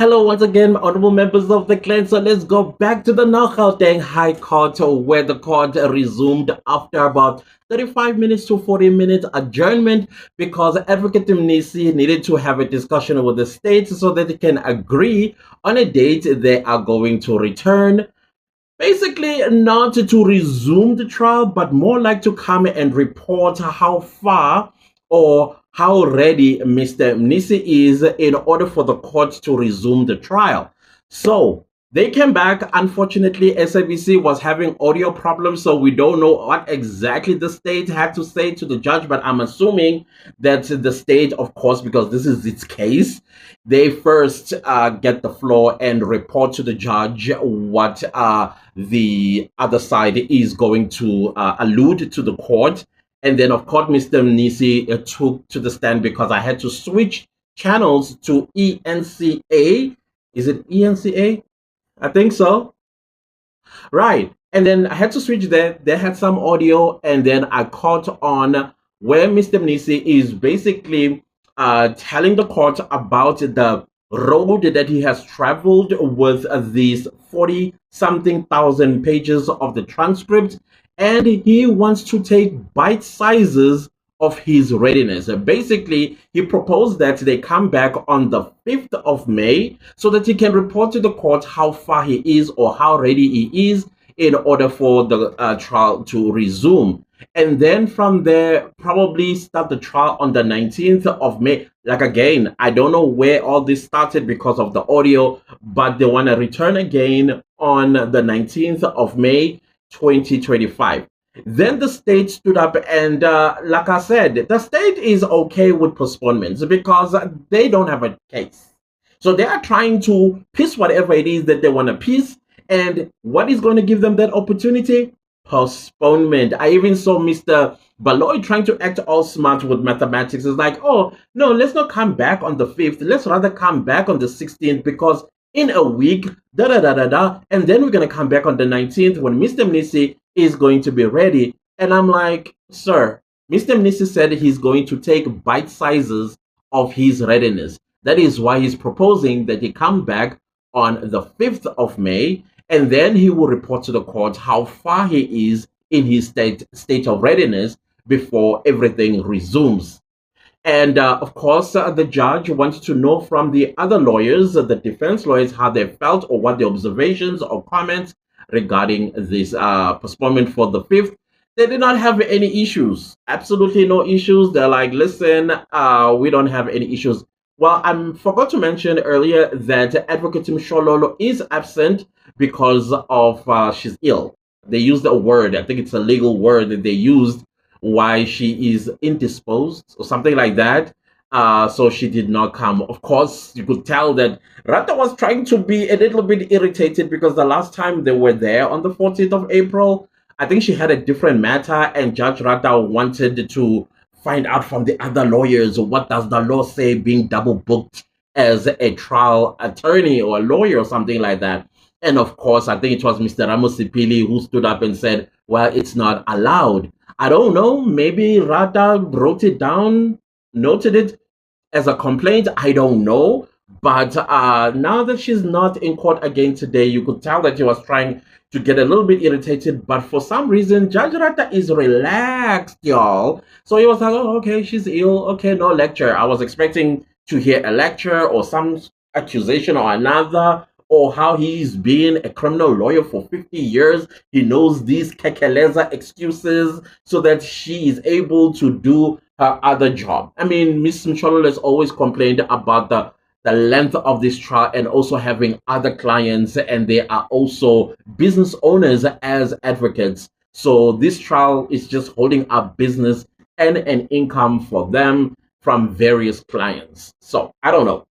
Hello once again, honorable members of the clan. So let's go back to the Gauteng High Court where the court resumed after about 35 minutes to 40 minutes adjournment because Advocate Mnisi needed to have a discussion with the state so that they can agree on a date they are going to return. Basically, not to resume the trial, but more like to come and report how far or how ready Mr. Mnisi is in order for the court to resume the trial. So they came back. Unfortunately, SABC was having audio problems, so we don't know what exactly the state had to say to the judge, but I'm assuming that the state, of course, because this is its case, they first get the floor and report to the judge what the other side is going to allude to the court. And then, of course, Mr. Mnisi took to the stand because I had to switch channels to ENCA. Is it ENCA? I think so. Right. And then I had to switch there. They had some audio, and then I caught on where Mr. Mnisi is basically telling the court about the road that he has traveled with these 40 something thousand pages of the transcript, and he wants to take bite sizes of his readiness. Basically, he proposed that they come back on the 5th of May so that he can report to the court how far he is or how ready he is in order for the trial to resume. And then from there, probably start the trial on the 19th of May. Like, again, I don't know where all this started because of the audio, but they want to return again on the 19th of May, 2025. Then the state stood up and, like I said, the state is okay with postponements because they don't have a case. So they are trying to piece whatever it is that they want to piece. And what is going to give them that opportunity? Postponement. I even saw Mr. Baloy trying to act all smart with mathematics. It's like, oh, no, let's not come back on the 5th. Let's rather come back on the 16th because in a week, da-da-da-da-da, and then we're going to come back on the 19th when Mr. Mnisi is going to be ready. And I'm like, sir, Mr. Mnisi said he's going to take bite sizes of his readiness. That is why he's proposing that he come back on the 5th of May, and then he will report to the court how far he is in his state of readiness before everything resumes. And of course, the judge wanted to know from the other lawyers, the defense lawyers, how they felt or what the observations or comments regarding this postponement for the 5th. They did not have any issues, absolutely no issues. They're like, listen, we don't have any issues. Well, I forgot to mention earlier that Advocate Mshololo is absent because of she's ill. They used a word, I think it's a legal word that they used, why she is indisposed or something like that. So she did not come. Of course, you could tell that Rata was trying to be a little bit irritated because the last time they were there on the 14th of April, I think she had a different matter and Judge Rata wanted to find out from the other lawyers what does the law say being double booked as a trial attorney or a lawyer or something like that. And of course, I think it was Mr. Ramosipili who stood up and said, well, it's not allowed. I don't know, maybe Rata wrote it down, noted it as a complaint. I don't know. But now that she's not in court again today, you could tell that she was trying to get a little bit irritated. But for some reason, Judge Rata is relaxed, y'all. So he was like, oh, okay, she's ill. Okay, no lecture. I was expecting to hear a lecture or some accusation or another, or how he's been a criminal lawyer for 50 years. He knows these kekeleza excuses so that she is able to do her other job. I mean, Ms. Mshololo has always complained about the length of this trial and also having other clients, and they are also business owners as advocates. So this trial is just holding up business and an income for them from various clients. So I don't know.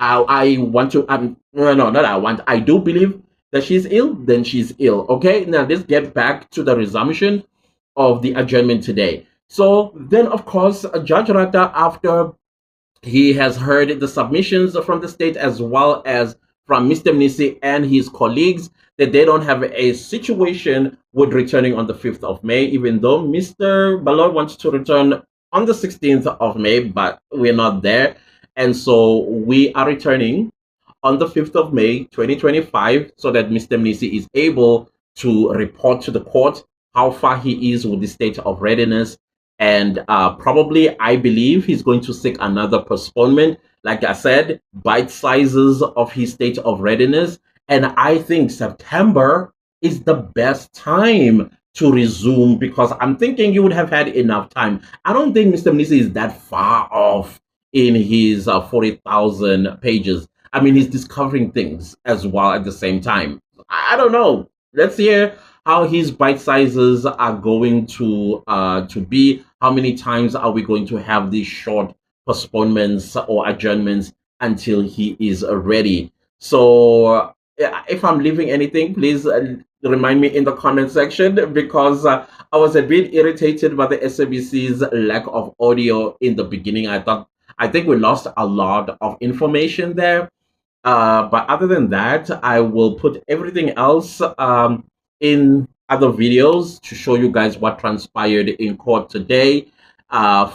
I want to, no, not I want, I do believe that she's ill, then she's ill. Okay, now let's get back to the resumption of the adjournment today. So then, of course, Judge Rata, after he has heard the submissions from the state as well as from Mr. Mnisi and his colleagues, that they don't have a situation with returning on the 5th of May, even though Mr. Baloy wants to return on the 16th of May, but we're not there. And so we are returning on the 5th of May, 2025, so that Mr. Mnisi is able to report to the court how far he is with the state of readiness. And probably, I believe he's going to seek another postponement. Like I said, bite sizes of his state of readiness. And I think September is the best time to resume, because I'm thinking you would have had enough time. I don't think Mr. Mnisi is that far off in his 40,000 pages. I mean, he's discovering things as well at the same time. I don't know. Let's hear how his bite sizes are going to be. How many times are we going to have these short postponements or adjournments until he is ready? So, if I'm leaving anything, please remind me in the comment section, because I was a bit irritated by the SABC's lack of audio in the beginning. I think we lost a lot of information there. But other than that, I will put everything else in other videos to show you guys what transpired in court today,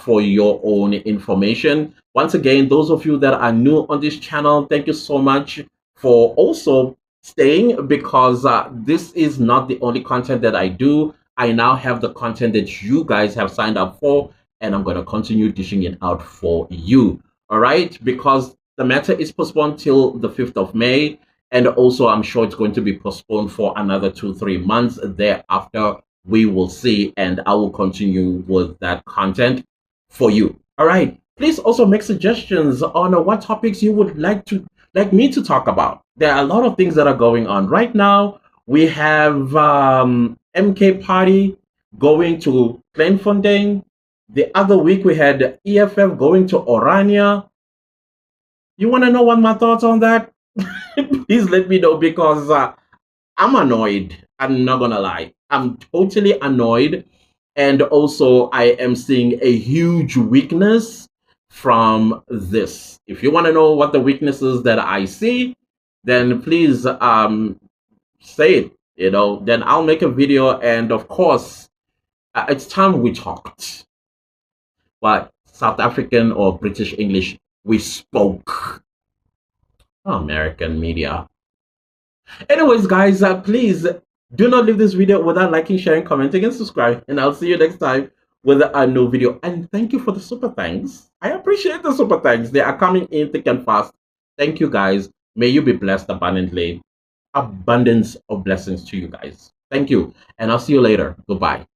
for your own information. Once again, those of you that are new on this channel, thank you so much for also staying, because this is not the only content that I do. I now have the content that you guys have signed up for, and I'm going to continue dishing it out for you. All right, because the matter is postponed till the 5th of May. And also, I'm sure it's going to be postponed for another 2-3 months. Thereafter, we will see. And I will continue with that content for you. All right. Please also make suggestions on what topics you would like me to talk about. There are a lot of things that are going on right now. We have MK Party going to Kleinfontein. The other week, we had EFF going to Orania. You want to know what my thoughts on that? Please let me know, because I'm annoyed. I'm not going to lie. I'm totally annoyed. And also, I am seeing a huge weakness from this. If you want to know what the weaknesses that I see, then please say it. Then I'll make a video. And of course, it's time we talked. But South African or British English, we spoke. American media. Anyways, guys, please do not leave this video without liking, sharing, commenting, and subscribing. And I'll see you next time with a new video. And thank you for the super thanks. I appreciate the super thanks. They are coming in thick and fast. Thank you, guys. May you be blessed abundantly. Abundance of blessings to you guys. Thank you. And I'll see you later. Goodbye.